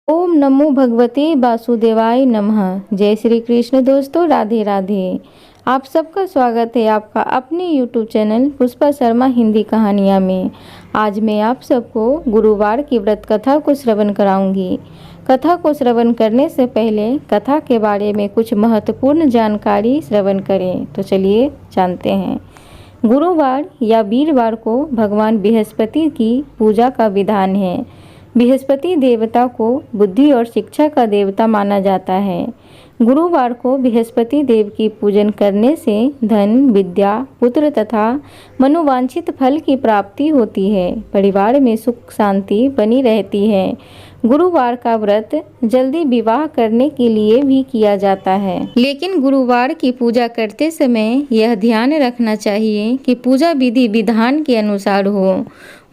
ओम नमो भगवते वासुदेवाय नमः। जय श्री कृष्ण। दोस्तों राधे राधे। आप सबका स्वागत है आपका अपने YouTube चैनल पुष्पा शर्मा हिंदी कहानियाँ में। आज मैं आप सबको गुरुवार की व्रत कथा को श्रवण कराऊंगी। कथा को श्रवण करने से पहले कथा के बारे में कुछ महत्वपूर्ण जानकारी श्रवण करें। तो चलिए जानते हैं। गुरुवार या वीरवार को भगवान बृहस्पति की पूजा का विधान है। बृहस्पति देवता को बुद्धि और शिक्षा का देवता माना जाता है। गुरुवार को बृहस्पति देव की पूजन करने से धन, विद्या, पुत्र तथा मनोवांछित फल की प्राप्ति होती है। परिवार में सुख शांति बनी रहती है। गुरुवार का व्रत जल्दी विवाह करने के लिए भी किया जाता है, लेकिन गुरुवार की पूजा करते समय यह ध्यान रखना चाहिए कि पूजा विधि विधान के अनुसार हो।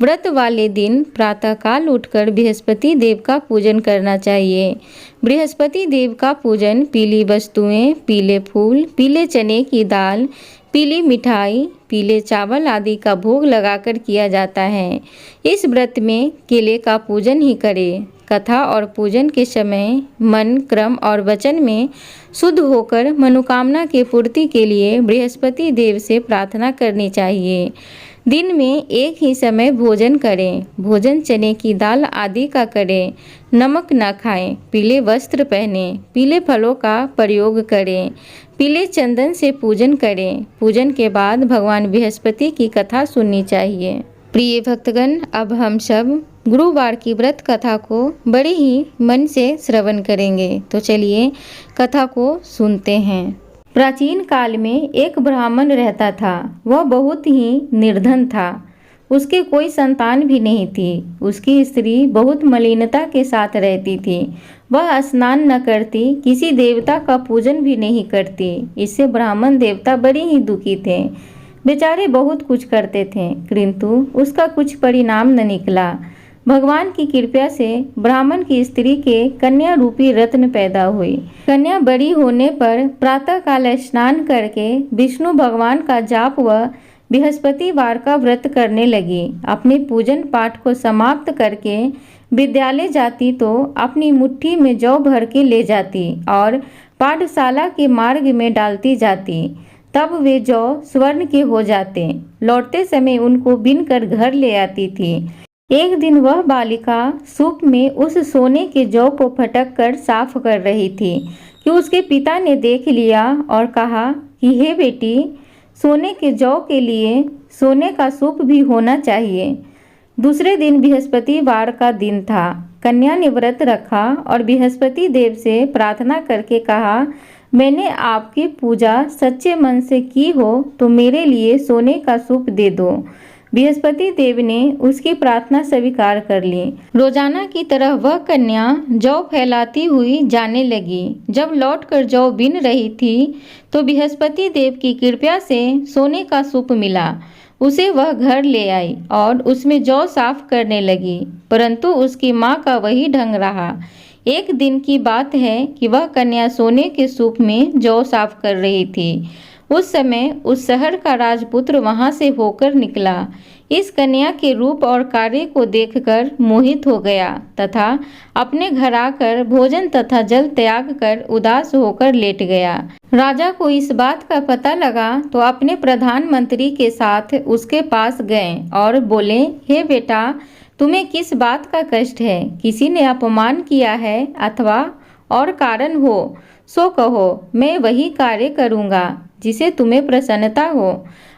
व्रत वाले दिन प्रातःकाल उठकर बृहस्पति देव का पूजन करना चाहिए। बृहस्पति देव का पूजन पीली वस्तुएं, पीले फूल, पीले चने की दाल, पीली मिठाई, पीले चावल आदि का भोग लगाकर किया जाता है। इस व्रत में केले का पूजन ही करें। कथा और पूजन के समय मन, क्रम और वचन में शुद्ध होकर मनोकामना की पूर्ति के लिए बृहस्पति देव से प्रार्थना करनी चाहिए। दिन में एक ही समय भोजन करें। भोजन चने की दाल आदि का करें। नमक न खाएं। पीले वस्त्र पहनें। पीले फलों का प्रयोग करें। पीले चंदन से पूजन करें। पूजन के बाद भगवान बृहस्पति की कथा सुननी चाहिए। प्रिय भक्तगण, अब हम सब गुरुवार की व्रत कथा को बड़े ही मन से श्रवण करेंगे। तो चलिए कथा को सुनते हैं। प्राचीन काल में एक ब्राह्मण रहता था। वह बहुत ही निर्धन था। उसके कोई संतान भी नहीं थी। उसकी स्त्री बहुत मलिनता के साथ रहती थी। वह स्नान न करती, किसी देवता का पूजन भी नहीं करती। इससे ब्राह्मण देवता बड़े ही दुखी थे। बेचारे बहुत कुछ करते थे, किंतु उसका कुछ परिणाम न निकला। भगवान की कृपा से ब्राह्मण की स्त्री के कन्या रूपी रत्न पैदा हुई। कन्या बड़ी होने पर प्रातःकाल स्नान करके विष्णु भगवान का जाप व बृहस्पतिवार का व्रत करने लगी। अपने पूजन पाठ को समाप्त करके विद्यालय जाती तो अपनी मुट्ठी में जौ भर के ले जाती और पाठशाला के मार्ग में डालती जाती। तब वे जौ स्वर्ण के हो जाते। लौटते समय उनको बीनकर घर ले आती थी। एक दिन वह बालिका सूप में उस सोने के जौ को फटक कर साफ कर रही थी कि उसके पिता ने देख लिया और कहा कि हे बेटी, सोने के जौ के लिए सोने का सूप भी होना चाहिए। दूसरे दिन बृहस्पतिवार का दिन था। कन्या ने व्रत रखा और बृहस्पति देव से प्रार्थना करके कहा, मैंने आपकी पूजा सच्चे मन से की हो तो मेरे लिए सोने का सूप दे दो। बृहस्पति देव ने उसकी प्रार्थना स्वीकार कर ली। रोजाना की तरह वह कन्या जौ फैलाती हुई जाने लगी। जब लौटकर जौ बीन रही थी तो बृहस्पति देव की कृपा से सोने का सूप मिला। उसे वह घर ले आई और उसमें जौ साफ करने लगी, परंतु उसकी माँ का वही ढंग रहा। एक दिन की बात है कि वह कन्या सोने के सूप में जौ साफ कर रही थी। उस समय उस शहर का राजपुत्र वहां से होकर निकला। इस कन्या के रूप और कार्य को देखकर मोहित हो गया तथा अपने घर आकर भोजन तथा जल त्याग कर उदास होकर लेट गया। राजा को इस बात का पता लगा तो अपने प्रधानमंत्री के साथ उसके पास गए और बोले, हे बेटा, तुम्हें किस बात का कष्ट है? किसी ने अपमान किया है अथवा और कारण हो सो कहो, मैं वही कार्य करूँगा जिसे तुम्हें प्रसन्नता हो।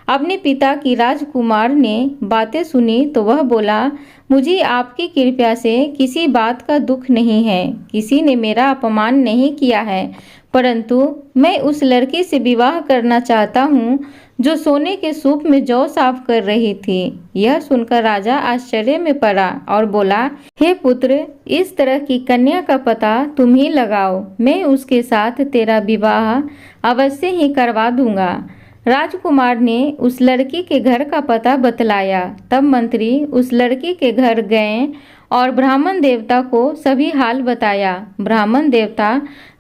अपने पिता की राजकुमार ने बातें सुनी तो वह बोला, मुझे आपकी कृपा से किसी बात का दुख नहीं है। किसी ने मेरा अपमान नहीं किया है, परंतु मैं उस लड़की से विवाह करना चाहता हूँ जो सोने के सूप में जौ साफ कर रही थी। यह सुनकर राजा आश्चर्य में पड़ा और बोला, हे पुत्र, इस तरह की कन्या का पता तुम ही लगाओ। मैं उसके साथ तेरा विवाह अवश्य ही करवा दूंगा। राजकुमार ने उस लड़की के घर का पता बतलाया। तब मंत्री उस लड़की के घर गए और ब्राह्मण देवता को सभी हाल बताया। ब्राह्मण देवता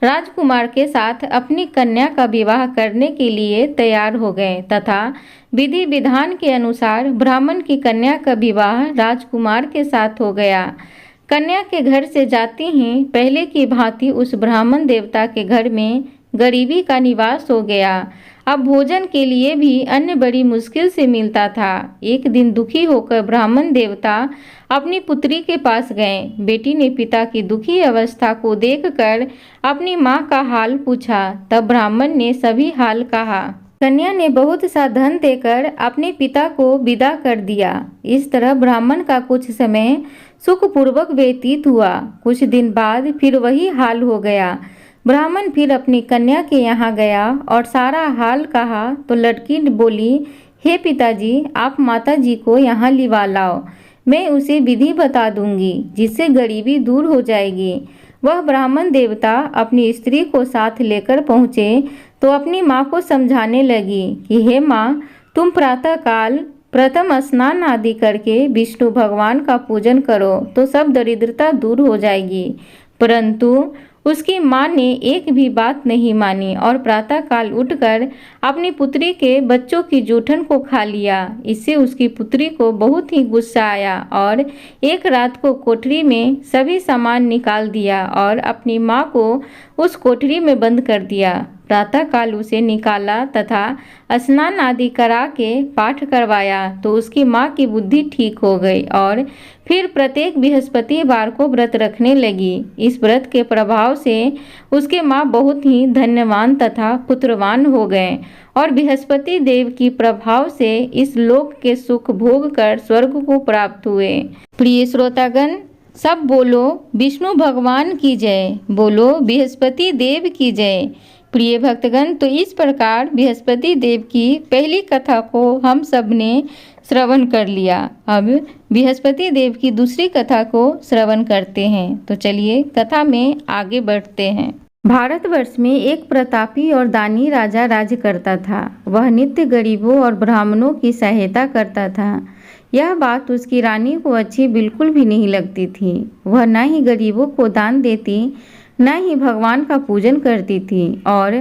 राजकुमार के साथ अपनी कन्या का विवाह करने के लिए तैयार हो गए तथा विधि विधान के अनुसार ब्राह्मण की कन्या का विवाह राजकुमार के साथ हो गया। कन्या के घर से जाते ही पहले की भांति उस ब्राह्मण देवता के घर में गरीबी का निवास हो गया। अब भोजन के लिए भी अन्न बड़ी मुश्किल से मिलता था। एक दिन दुखी होकर ब्राह्मण देवता अपनी पुत्री के पास गए। बेटी ने पिता की दुखी अवस्था को देखकर अपनी माँ का हाल पूछा। तब ब्राह्मण ने सभी हाल कहा। कन्या ने बहुत सा धन देकर अपने पिता को विदा कर दिया। इस तरह ब्राह्मण का कुछ समय सुखपूर्वक व्यतीत हुआ। कुछ दिन बाद फिर वही हाल हो गया। ब्राह्मण फिर अपनी कन्या के यहाँ गया और सारा हाल कहा तो लड़की बोली, हे पिताजी, आप माताजी को यहाँ लिवा लाओ, मैं उसे विधि बता दूंगी जिससे गरीबी दूर हो जाएगी। वह ब्राह्मण देवता अपनी स्त्री को साथ लेकर पहुँचे तो अपनी माँ को समझाने लगी कि हे माँ, तुम प्रातःकाल प्रथम स्नान आदि करके विष्णु भगवान का पूजन करो तो सब दरिद्रता दूर हो जाएगी। परंतु उसकी माँ ने एक भी बात नहीं मानी और प्रातःकाल उठकर अपनी पुत्री के बच्चों की जूठन को खा लिया। इससे उसकी पुत्री को बहुत ही गुस्सा आया और एक रात को कोठरी में सभी सामान निकाल दिया और अपनी माँ को उस कोठरी में बंद कर दिया। प्रातःकाल उसे निकाला तथा स्नान आदि करा के पाठ करवाया तो उसकी माँ की बुद्धि ठीक हो गई और फिर प्रत्येक बृहस्पतिवार को व्रत रखने लगी। इस व्रत के प्रभाव से उसके माँ बहुत ही धन्यवान तथा पुत्रवान हो गए और बृहस्पति देव की प्रभाव से इस लोक के सुख भोग कर स्वर्ग को प्राप्त हुए। प्रिय श्रोतागण, सब बोलो विष्णु भगवान की जय, बोलो बृहस्पति देव की जय। प्रिय भक्तगण, तो इस प्रकार बृहस्पति देव की पहली कथा को हम सब ने श्रवण कर लिया। अब बृहस्पति देव की दूसरी कथा को श्रवण करते हैं। तो चलिए कथा में आगे बढ़ते हैं। भारतवर्ष में एक प्रतापी और दानी राजा राज्य करता था। वह नित्य गरीबों और ब्राह्मणों की सहायता करता था। यह बात उसकी रानी को अच्छी बिल्कुल भी नहीं लगती थी। वह न ही गरीबों को दान देती, न ही भगवान का पूजन करती थी और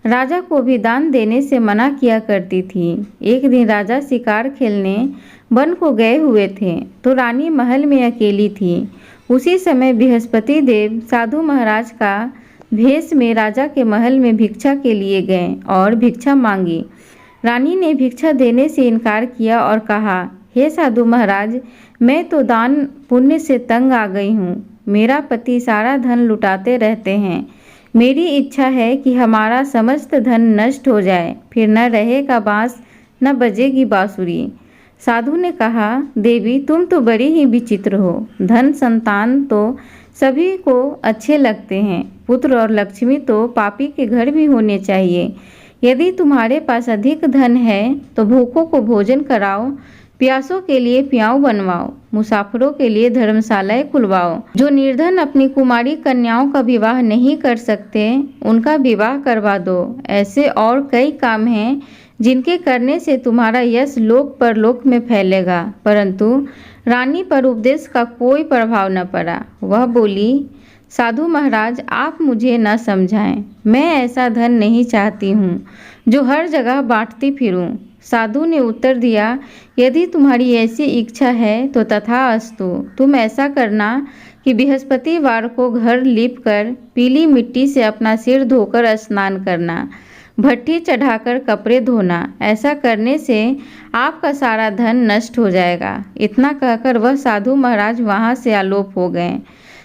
राजा को भी दान देने से मना किया करती थी। एक दिन राजा शिकार खेलने वन को गए हुए थे तो रानी महल में अकेली थी। उसी समय बृहस्पति देव साधु महाराज का भेष में राजा के महल में भिक्षा के लिए गए और भिक्षा मांगी। रानी ने भिक्षा देने से इनकार किया और कहा, हे साधु महाराज, मैं तो दान पुण्य से तंग आ गई हूँ। मेरा पति सारा धन लुटाते रहते हैं। मेरी इच्छा है कि हमारा समस्त धन नष्ट हो जाए, फिर न रहेगा बांस न बजेगी बांसुरी। साधु ने कहा, देवी, तुम तो बड़ी ही विचित्र हो। धन संतान तो सभी को अच्छे लगते हैं, पुत्र और लक्ष्मी तो पापी के घर भी होने चाहिए। यदि तुम्हारे पास अधिक धन है तो भूखों को भोजन कराओ, प्यासों के लिए प्याऊ बनवाओ, मुसाफिरों के लिए धर्मशालाएं खुलवाओ। जो निर्धन अपनी कुमारी कन्याओं का विवाह नहीं कर सकते, उनका विवाह करवा दो। ऐसे और कई काम हैं जिनके करने से तुम्हारा यश लोक परलोक में फैलेगा। परंतु रानी पर उपदेश का कोई प्रभाव न पड़ा। वह बोली, साधु महाराज, आप मुझे न समझाएं। मैं ऐसा धन नहीं चाहती हूँ जो हर जगह बांटती फिरूं। साधु ने उत्तर दिया, यदि तुम्हारी ऐसी इच्छा है तो तथास्तु। तुम ऐसा करना कि बृहस्पतिवार को घर लीपकर पीली मिट्टी से अपना सिर धोकर स्नान करना, भट्टी चढ़ाकर कपड़े धोना। ऐसा करने से आपका सारा धन नष्ट हो जाएगा। इतना कहकर वह साधु महाराज वहाँ से आलोप हो गए।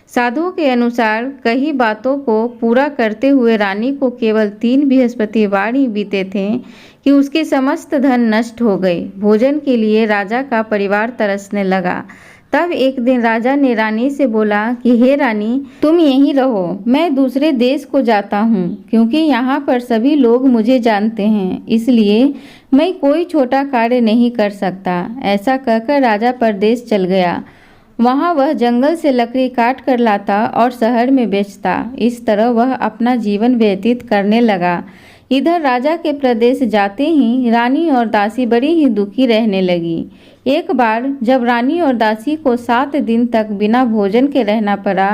साधु के अनुसार कई बातों को पूरा करते हुए रानी को केवल 3 बृहस्पतिवार ही बीते थे कि उसकी समस्त धन नष्ट हो गई। भोजन के लिए राजा का परिवार तरसने लगा। तब एक दिन राजा ने रानी से बोला कि हे रानी, तुम यहीं रहो, मैं दूसरे देश को जाता हूँ, क्योंकि यहाँ पर सभी लोग मुझे जानते हैं, इसलिए मैं कोई छोटा कार्य नहीं कर सकता। ऐसा कहकर राजा परदेश चल गया। वहाँ वह जंगल से लकड़ी काट कर लाता और शहर में बेचता। इस तरह वह अपना जीवन व्यतीत करने लगा। इधर राजा के प्रदेश जाते ही रानी और दासी बड़ी ही दुखी रहने लगी। एक बार जब रानी और दासी को 7 दिन तक बिना भोजन के रहना पड़ा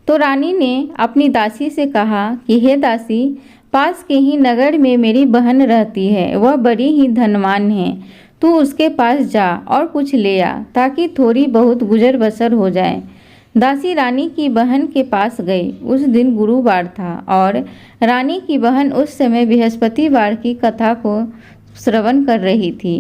तो रानी ने अपनी दासी से कहा कि हे दासी, पास के ही नगर में मेरी बहन रहती है, वह बड़ी ही धनवान है। तू उसके पास जा और कुछ ले आ ताकि थोड़ी बहुत गुजर बसर हो जाए। दासी रानी की बहन के पास गई। उस दिन गुरुवार था और रानी की बहन उस समय बृहस्पतिवार की कथा को श्रवण कर रही थी।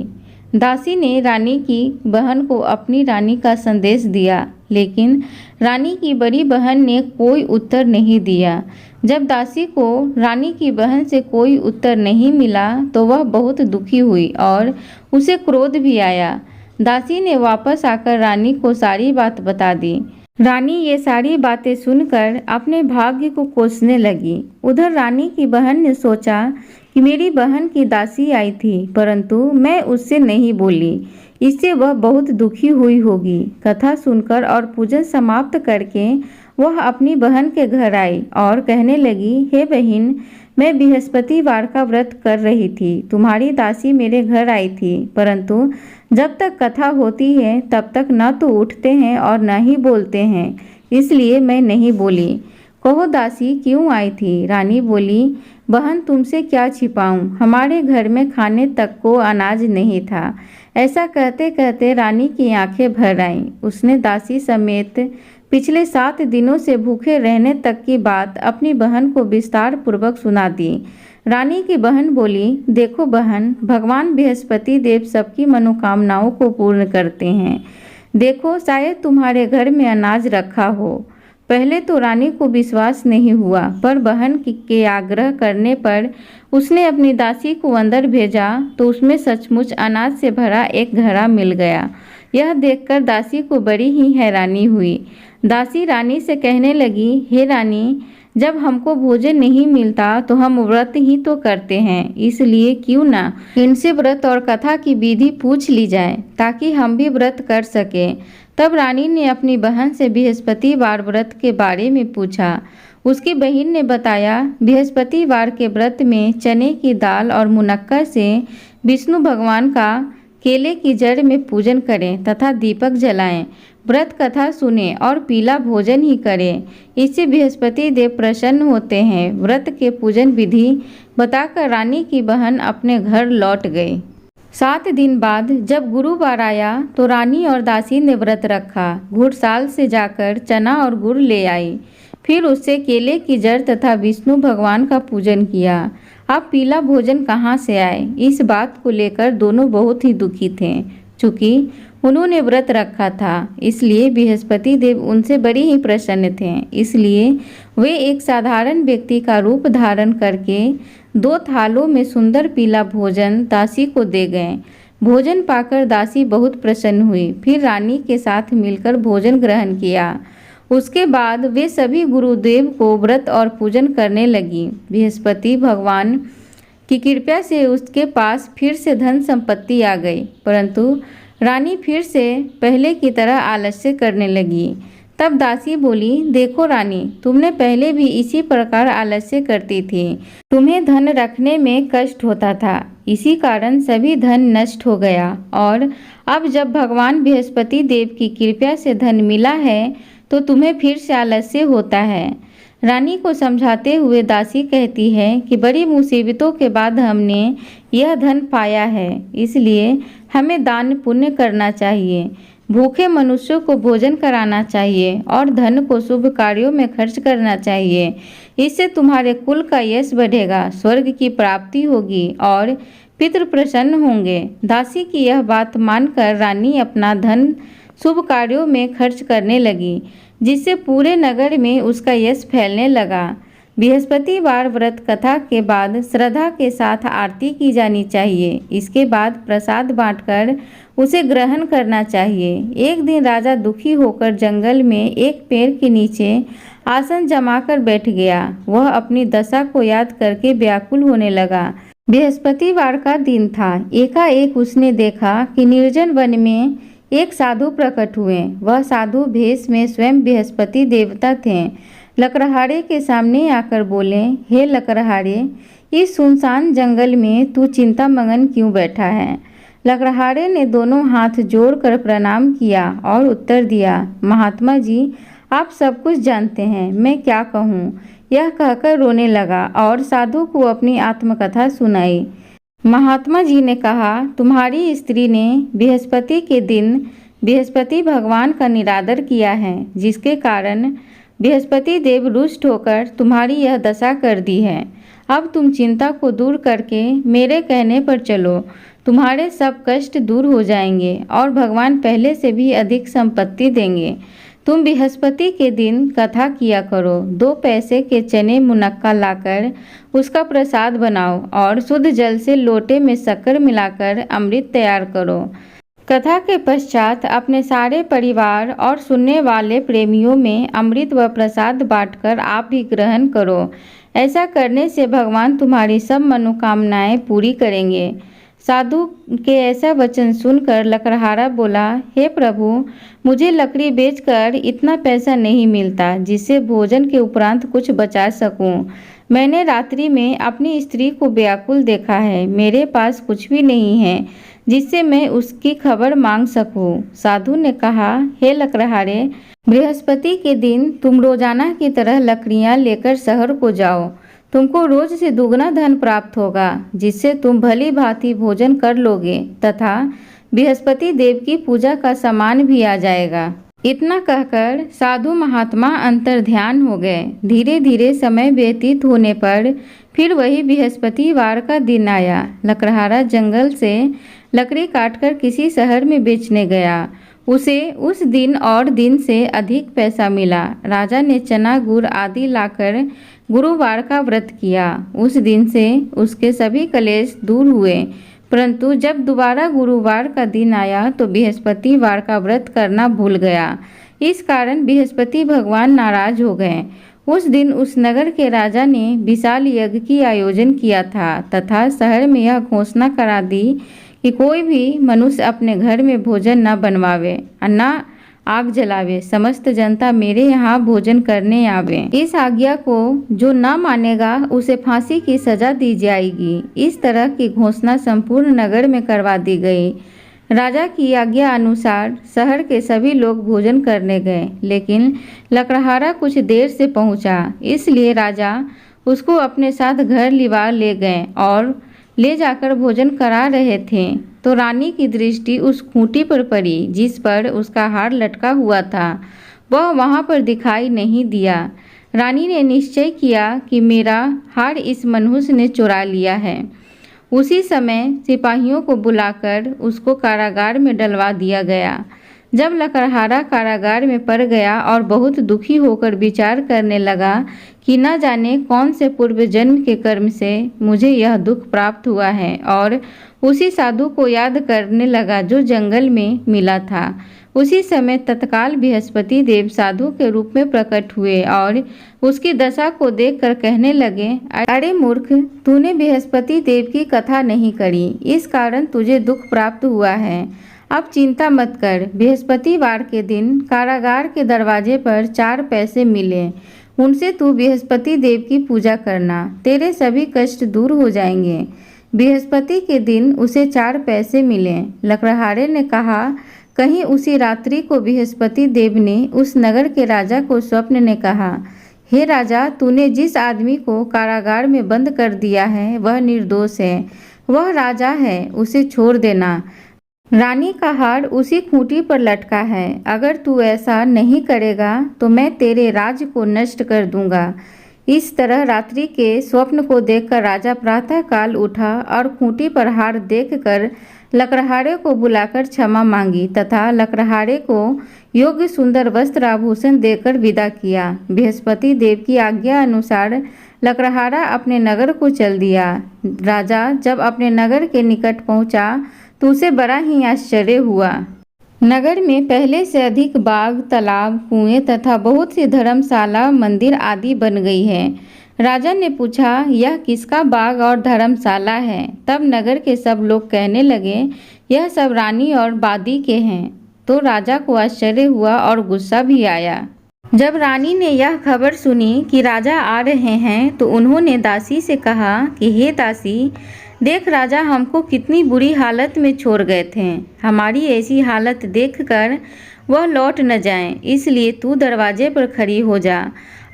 दासी ने रानी की बहन को अपनी रानी का संदेश दिया, लेकिन रानी की बड़ी बहन ने कोई उत्तर नहीं दिया। जब दासी को रानी की बहन से कोई उत्तर नहीं मिला तो वह बहुत दुखी हुई और उसे क्रोध भी आया। दासी ने वापस आकर रानी को सारी बात बता दी। रानी ये सारी बातें सुनकर अपने भाग्य को कोसने लगी। उधर रानी की बहन ने सोचा कि मेरी बहन की दासी आई थी, परंतु मैं उससे नहीं बोली, इससे वह बहुत दुखी हुई होगी। कथा सुनकर और पूजन समाप्त करके वह अपनी बहन के घर आई और कहने लगी, हे बहन, मैं बृहस्पतिवार का व्रत कर रही थी। तुम्हारी दासी मेरे घर आई थी, परंतु जब तक कथा होती है तब तक न तो उठते हैं और न ही बोलते हैं, इसलिए मैं नहीं बोली। कहो दासी क्यों आई थी? रानी बोली, बहन तुमसे क्या छिपाऊं, हमारे घर में खाने तक को अनाज नहीं था। ऐसा कहते कहते रानी की आंखें भर आईं। उसने दासी समेत पिछले 7 दिनों से भूखे रहने तक की बात अपनी बहन को विस्तार पूर्वक सुना दी। रानी की बहन बोली, देखो बहन, भगवान बृहस्पति देव सबकी मनोकामनाओं को पूर्ण करते हैं। देखो शायद तुम्हारे घर में अनाज रखा हो। पहले तो रानी को विश्वास नहीं हुआ, पर बहन के आग्रह करने पर उसने अपनी दासी को अंदर भेजा तो उसमें सचमुच अनाज से भरा एक घड़ा मिल गया। यह देखकर दासी को बड़ी ही हैरानी हुई। दासी रानी से कहने लगी, हे रानी, जब हमको भोजन नहीं मिलता तो हम व्रत ही तो करते हैं, इसलिए क्यों ना इनसे व्रत और कथा की विधि पूछ ली जाए ताकि हम भी व्रत कर सकें। तब रानी ने अपनी बहन से बृहस्पतिवार व्रत के बारे में पूछा। उसकी बहन ने बताया, बृहस्पतिवार के व्रत में चने की दाल और मुनक्का से विष्णु भगवान का केले की जड़ में पूजन करें तथा दीपक जलाएं, व्रत कथा सुने और पीला भोजन ही करें। इससे बृहस्पति देव प्रसन्न होते हैं। व्रत के पूजन विधि बताकर रानी की बहन अपने घर लौट गई। 7 दिन बाद जब गुरुवार आया तो रानी और दासी ने व्रत रखा। घुड़साल से जाकर चना और गुड़ ले आई, फिर उससे केले की जड़ तथा विष्णु भगवान का पूजन किया। अब पीला भोजन कहाँ से आए, इस बात को लेकर दोनों बहुत ही दुखी थे। चूँकि उन्होंने व्रत रखा था, इसलिए बृहस्पति देव उनसे बड़े ही प्रसन्न थे। इसलिए वे एक साधारण व्यक्ति का रूप धारण करके 2 थालों में सुंदर पीला भोजन दासी को दे गए। भोजन पाकर दासी बहुत प्रसन्न हुई, फिर रानी के साथ मिलकर भोजन ग्रहण किया। उसके बाद वे सभी गुरुदेव को व्रत और पूजन करने लगी। बृहस्पति भगवान की कृपा से उसके पास फिर से धन संपत्ति आ गई, परंतु रानी फिर से पहले की तरह आलस्य करने लगी। तब दासी बोली, देखो रानी, तुमने पहले भी इसी प्रकार आलस्य करती थी। तुम्हें धन रखने में कष्ट होता था, इसी कारण सभी धन नष्ट हो गया, और अब जब भगवान बृहस्पति देव की कृपा से धन मिला है तो तुम्हें फिर से आलस्य होता है। रानी को समझाते हुए दासी कहती है कि बड़ी मुसीबतों के बाद हमने यह धन पाया है, इसलिए हमें दान पुण्य करना चाहिए, भूखे मनुष्यों को भोजन कराना चाहिए और धन को शुभ कार्यों में खर्च करना चाहिए। इससे तुम्हारे कुल का यश बढ़ेगा, स्वर्ग की प्राप्ति होगी और पितृ प्रसन्न होंगे। दासी की यह बात मानकर रानी अपना धन शुभ कार्यों में खर्च करने लगी, जिससे पूरे नगर में उसका यश फैलने लगा। बृहस्पतिवार व्रत कथा के बाद श्रद्धा के साथ आरती की जानी चाहिए। इसके बाद प्रसाद बांटकर उसे ग्रहण करना चाहिए। एक दिन राजा दुखी होकर जंगल में एक पेड़ के नीचे आसन जमाकर बैठ गया। वह अपनी दशा को याद करके व्याकुल होने लगा। बृहस्पतिवार का दिन था। एकाएक उसने देखा कि निर्जन वन में एक साधु प्रकट हुए। वह साधु भेष में स्वयं बृहस्पति देवता थे। लकड़हारे के सामने आकर बोले, हे लकड़हारे, इस सुनसान जंगल में तू चिंता मगन क्यों बैठा है? लकड़हारे ने दोनों हाथ जोड़कर प्रणाम किया और उत्तर दिया, महात्मा जी, आप सब कुछ जानते हैं, मैं क्या कहूँ। यह कहकर रोने लगा और साधु को अपनी आत्मकथा सुनाई। महात्मा जी ने कहा, तुम्हारी स्त्री ने बृहस्पति के दिन बृहस्पति भगवान का निरादर किया है, जिसके कारण बृहस्पति देव रुष्ट होकर तुम्हारी यह दशा कर दी है। अब तुम चिंता को दूर करके मेरे कहने पर चलो, तुम्हारे सब कष्ट दूर हो जाएंगे और भगवान पहले से भी अधिक संपत्ति देंगे। तुम बृहस्पति के दिन कथा किया करो। 2 पैसे के चने मुनक्का लाकर उसका प्रसाद बनाओ और शुद्ध जल से लोटे में शक्कर मिलाकर अमृत तैयार करो। कथा के पश्चात अपने सारे परिवार और सुनने वाले प्रेमियों में अमृत व प्रसाद बांटकर आप भी ग्रहण करो। ऐसा करने से भगवान तुम्हारी सब मनोकामनाएं पूरी करेंगे। साधु के ऐसा वचन सुनकर लकड़हारा बोला, हे प्रभु, मुझे लकड़ी बेचकर इतना पैसा नहीं मिलता जिससे भोजन के उपरांत कुछ बचा सकूं। मैंने रात्रि में अपनी स्त्री को व्याकुल देखा है। मेरे पास कुछ भी नहीं है जिससे मैं उसकी खबर मांग सकूं। साधु ने कहा, हे लकड़हारे, बृहस्पति के दिन तुम रोजाना की तरह लकड़ियां लेकर शहर को जाओ। तुमको रोज से दुगना धन प्राप्त होगा, जिससे तुम भली भांति भोजन कर लोगे तथा बृहस्पति देव की पूजा का सामान भी आ जाएगा। इतना कहकर साधु महात्मा अंतर ध्यान हो गए। धीरे धीरे समय व्यतीत होने पर फिर वही बृहस्पतिवार का दिन आया। लकड़हारा जंगल से लकड़ी काटकर किसी शहर में बेचने गया। उसे उस दिन और दिन से अधिक पैसा मिला। राजा ने चना गुड़ आदि लाकर गुरुवार का व्रत किया। उस दिन से उसके सभी कलेश दूर हुए। परंतु जब दोबारा गुरुवार का दिन आया तो बृहस्पतिवार का व्रत करना भूल गया। इस कारण बृहस्पति भगवान नाराज हो गए। उस दिन उस नगर के राजा ने विशाल यज्ञ की आयोजन किया था तथा शहर में यह घोषणा करा दी कि कोई भी मनुष्य अपने घर में भोजन न बनवावे और न आग जलावे। समस्त जनता मेरे यहाँ भोजन करने आवे। इस आज्ञा को जो न मानेगा उसे फांसी की सजा दी जाएगी। इस तरह की घोषणा संपूर्ण नगर में करवा दी गई। राजा की आज्ञा अनुसार शहर के सभी लोग भोजन करने गए, लेकिन लकड़हारा कुछ देर से पहुंचा, इसलिए राजा उसको अपने साथ घर लिवा ले गए और ले जाकर भोजन करा रहे थे तो रानी की दृष्टि उस खूंटी पर पड़ी जिस पर उसका हार लटका हुआ था। वह वहां पर दिखाई नहीं दिया। रानी ने निश्चय किया कि मेरा हार इस मनुष्य ने चुरा लिया है। उसी समय सिपाहियों को बुलाकर उसको कारागार में डलवा दिया गया। जब लकड़हारा कारागार में पड़ गया और बहुत दुखी होकर विचार करने लगा कि न जाने कौन से पूर्व जन्म के कर्म से मुझे यह दुख प्राप्त हुआ है, और उसी साधु को याद करने लगा जो जंगल में मिला था। उसी समय तत्काल बृहस्पति देव साधु के रूप में प्रकट हुए और उसकी दशा को देखकर कहने लगे, अरे मूर्ख, तूने बृहस्पति देव की कथा नहीं करी, इस कारण तुझे दुख प्राप्त हुआ है। अब चिंता मत कर। बृहस्पतिवार के दिन कारागार के दरवाजे पर 4 पैसे मिले, उनसे तू बृहस्पति देव की पूजा करना, तेरे सभी कष्ट दूर हो जाएंगे। बृहस्पति के दिन उसे 4 पैसे मिले। लकड़हारे ने कहा, कहीं उसी रात्रि को बृहस्पति देव ने उस नगर के राजा को स्वप्न ने कहा, हे राजा, तूने जिस आदमी को कारागार में बंद कर दिया है वह निर्दोष है, वह राजा है, उसे छोड़ देना। रानी का हार उसी खूंटी पर लटका है। अगर तू ऐसा नहीं करेगा तो मैं तेरे राज्य को नष्ट कर दूंगा। इस तरह रात्रि के स्वप्न को देखकर राजा प्रातः काल उठा और खूंटी पर हार देखकर लकड़हारे को बुलाकर क्षमा मांगी तथा लकड़हारे को योग्य सुंदर वस्त्र आभूषण देकर विदा किया। बृहस्पति देव की आज्ञा अनुसार लकड़हारा अपने नगर को चल दिया। राजा जब अपने नगर के निकट पहुंचा तो उसे बड़ा ही आश्चर्य हुआ। नगर में पहले से अधिक बाग, तालाब, कुएं तथा बहुत सी धर्मशाला, मंदिर आदि बन गई है। राजा ने पूछा, यह किसका बाग और धर्मशाला है? तब नगर के सब लोग कहने लगे, यह सब रानी और बादी के हैं। तो राजा को आश्चर्य हुआ और गुस्सा भी आया। जब रानी ने यह खबर सुनी कि राजा आ रहे हैं तो उन्होंने दासी से कहा कि हे दासी, देख राजा हमको कितनी बुरी हालत में छोड़ गए थे। हमारी ऐसी हालत देखकर वह लौट न जाएं, इसलिए तू दरवाजे पर खड़ी हो जा।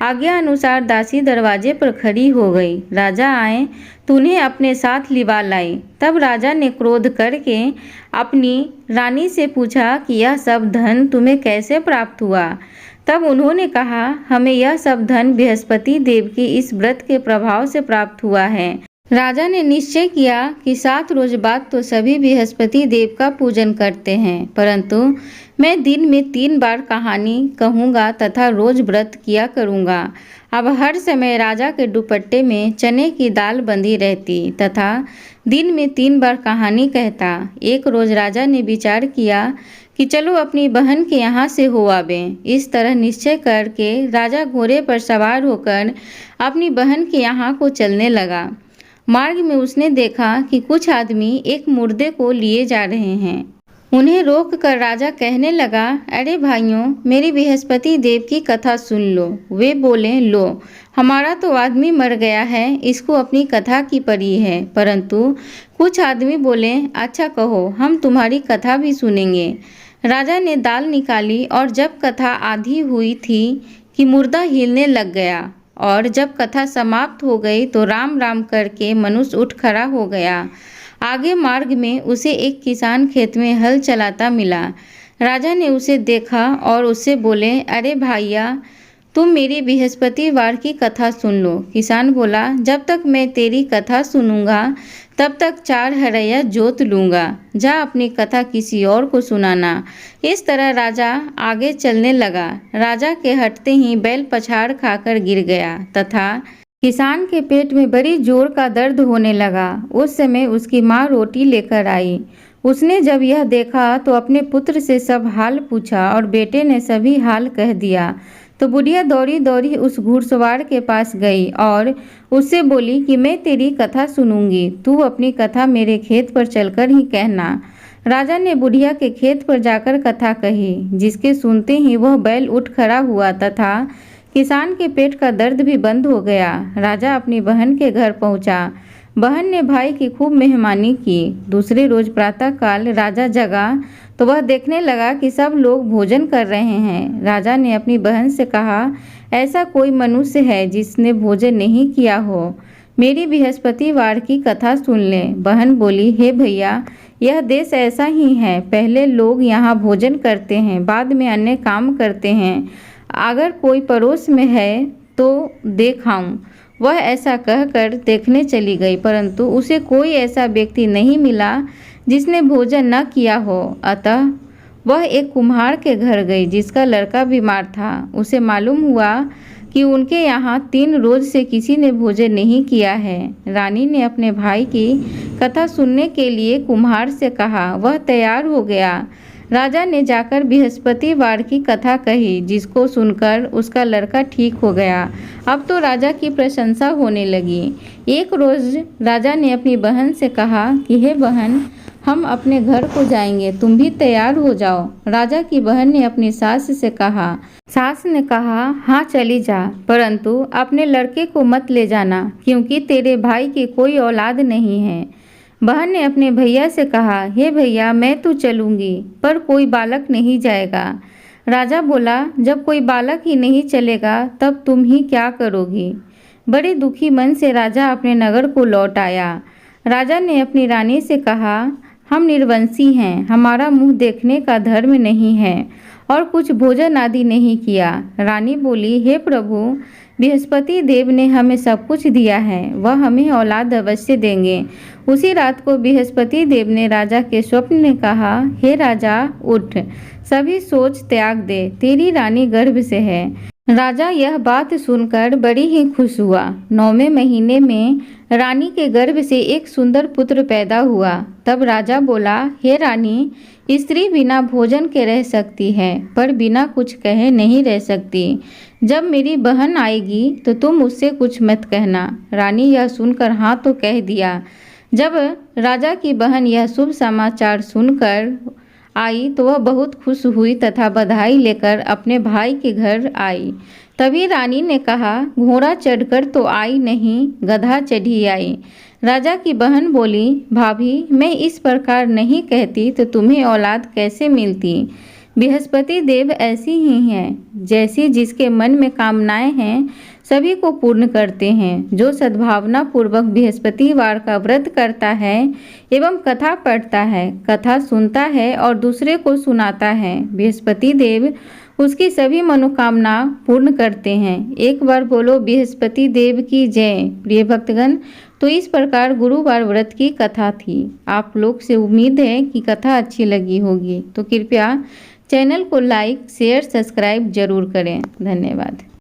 आज्ञा अनुसार दासी दरवाजे पर खड़ी हो गई। राजा आए तो उन्हें अपने साथ लिवा लाई। तब राजा ने क्रोध करके अपनी रानी से पूछा कि यह सब धन तुम्हें कैसे प्राप्त हुआ। तब उन्होंने कहा, हमें यह सब धन बृहस्पति देव के इस व्रत के प्रभाव से प्राप्त हुआ है। राजा ने निश्चय किया कि 7 रोज बाद तो सभी बृहस्पति देव का पूजन करते हैं, परंतु मैं दिन में 3 बार कहानी कहूँगा तथा रोज व्रत किया करूँगा। अब हर समय राजा के दुपट्टे में चने की दाल बंधी रहती तथा दिन में 3 बार कहानी कहता। एक रोज राजा ने विचार किया कि चलो अपनी बहन के यहाँ से हो आवें। इस तरह निश्चय करके राजा घोड़े पर सवार होकर अपनी बहन के यहाँ को चलने लगा। मार्ग में उसने देखा कि कुछ आदमी एक मुर्दे को लिए जा रहे हैं। उन्हें रोक कर राजा कहने लगा, अरे भाइयों, मेरी बृहस्पति देव की कथा सुन लो। वे बोले, लो, हमारा तो आदमी मर गया है, इसको अपनी कथा की पड़ी है। परंतु कुछ आदमी बोले, अच्छा कहो, हम तुम्हारी कथा भी सुनेंगे। राजा ने दाल निकाली और जब कथा आधी हुई थी कि मुर्दा हिलने लग गया और जब कथा समाप्त हो गई तो राम राम करके मनुष्य उठ खड़ा हो गया। आगे मार्ग में उसे एक किसान खेत में हल चलाता मिला। राजा ने उसे देखा और उससे बोले, अरे भाइया, तुम मेरी बृहस्पतिवार की कथा सुन लो। किसान बोला, जब तक मैं तेरी कथा सुनूंगा तब तक 4 हरैया जोत लूँगा। जा अपनी कथा किसी और को सुनाना। इस तरह राजा आगे चलने लगा। राजा के हटते ही बैल पछाड़ खाकर गिर गया तथा किसान के पेट में बड़ी जोर का दर्द होने लगा। उस समय उसकी माँ रोटी लेकर आई। उसने जब यह देखा तो अपने पुत्र से सब हाल पूछा और बेटे ने सभी हाल कह दिया। तो बुढ़िया दौड़ी दौड़ी उस घुड़सवार के पास गई और उससे बोली कि मैं तेरी कथा सुनूंगी, तू अपनी कथा मेरे खेत पर चलकर ही कहना। राजा ने बुढ़िया के खेत पर जाकर कथा कही, जिसके सुनते ही वह बैल उठ खड़ा हुआ तथा किसान के पेट का दर्द भी बंद हो गया। राजा अपनी बहन के घर पहुंचा। बहन ने भाई की खूब मेहमानी की। दूसरे रोज प्रातःकाल राजा जगा तो वह देखने लगा कि सब लोग भोजन कर रहे हैं। राजा ने अपनी बहन से कहा, ऐसा कोई मनुष्य है जिसने भोजन नहीं किया हो, मेरी बृहस्पतिवार की कथा सुन ले। बहन बोली, हे भैया, यह देश ऐसा ही है, पहले लोग यहाँ भोजन करते हैं, बाद में अन्य काम करते हैं। अगर कोई पड़ोस में है तो देखाऊं। वह ऐसा कहकर देखने चली गई, परंतु उसे कोई ऐसा व्यक्ति नहीं मिला जिसने भोजन न किया हो। अतः वह एक कुम्हार के घर गई जिसका लड़का बीमार था। उसे मालूम हुआ कि उनके यहाँ 3 रोज से किसी ने भोजन नहीं किया है। रानी ने अपने भाई की कथा सुनने के लिए कुम्हार से कहा। वह तैयार हो गया। राजा ने जाकर बृहस्पतिवार की कथा कही, जिसको सुनकर उसका लड़का ठीक हो गया। अब तो राजा की प्रशंसा होने लगी। एक रोज राजा ने अपनी बहन से कहा कि हे बहन, हम अपने घर को जाएंगे, तुम भी तैयार हो जाओ। राजा की बहन ने अपनी सास से कहा। सास ने कहा, हाँ चली जा, परंतु अपने लड़के को मत ले जाना, क्योंकि तेरे भाई की कोई औलाद नहीं है। बहन ने अपने भैया से कहा, हे भैया, मैं तो चलूँगी, पर कोई बालक नहीं जाएगा। राजा बोला, जब कोई बालक ही नहीं चलेगा तब तुम ही क्या करोगी। बड़े दुखी मन से राजा अपने नगर को लौट आया। राजा ने अपनी रानी से कहा, हम निर्वंशी हैं, हमारा मुँह देखने का धर्म नहीं है और कुछ भोजन आदि नहीं किया। रानी बोली, हे प्रभु, बृहस्पति देव ने हमें सब कुछ दिया है, वह हमें औलाद अवश्य देंगे। उसी रात को बृहस्पति देव ने राजा के स्वप्न में कहा, हे राजा, उठ, सभी सोच त्याग दे, तेरी रानी गर्भ से है। राजा यह बात सुनकर बड़ी ही खुश हुआ। 9वें महीने में रानी के गर्भ से एक सुंदर पुत्र पैदा हुआ। तब राजा बोला, हे रानी, स्त्री बिना भोजन के रह सकती है, पर बिना कुछ कहे नहीं रह सकती। जब मेरी बहन आएगी तो तुम उससे कुछ मत कहना। रानी यह सुनकर हाँ तो कह दिया। जब राजा की बहन यह शुभ समाचार सुनकर आई तो वह बहुत खुश हुई तथा बधाई लेकर अपने भाई के घर आई। तभी रानी ने कहा, घोड़ा चढ़कर तो आई नहीं, गधा चढ़ी आई। राजा की बहन बोली, भाभी, मैं इस प्रकार नहीं कहती तो तुम्हें औलाद कैसे मिलती। बृहस्पति देव ऐसी ही हैं जैसी जिसके मन में कामनाएं हैं सभी को पूर्ण करते हैं। जो सद्भावना पूर्वक बृहस्पतिवार का व्रत करता है एवं कथा पढ़ता है, कथा सुनता है और दूसरे को सुनाता है, बृहस्पति देव उसकी सभी मनोकामना पूर्ण करते हैं। एक बार बोलो बृहस्पति देव की जय। प्रिय भक्तगण, तो इस प्रकार गुरुवार व्रत की कथा थी। आप लोग से उम्मीद है कि कथा अच्छी लगी होगी, तो कृपया चैनल को लाइक, शेयर, सब्सक्राइब जरूर करें। धन्यवाद।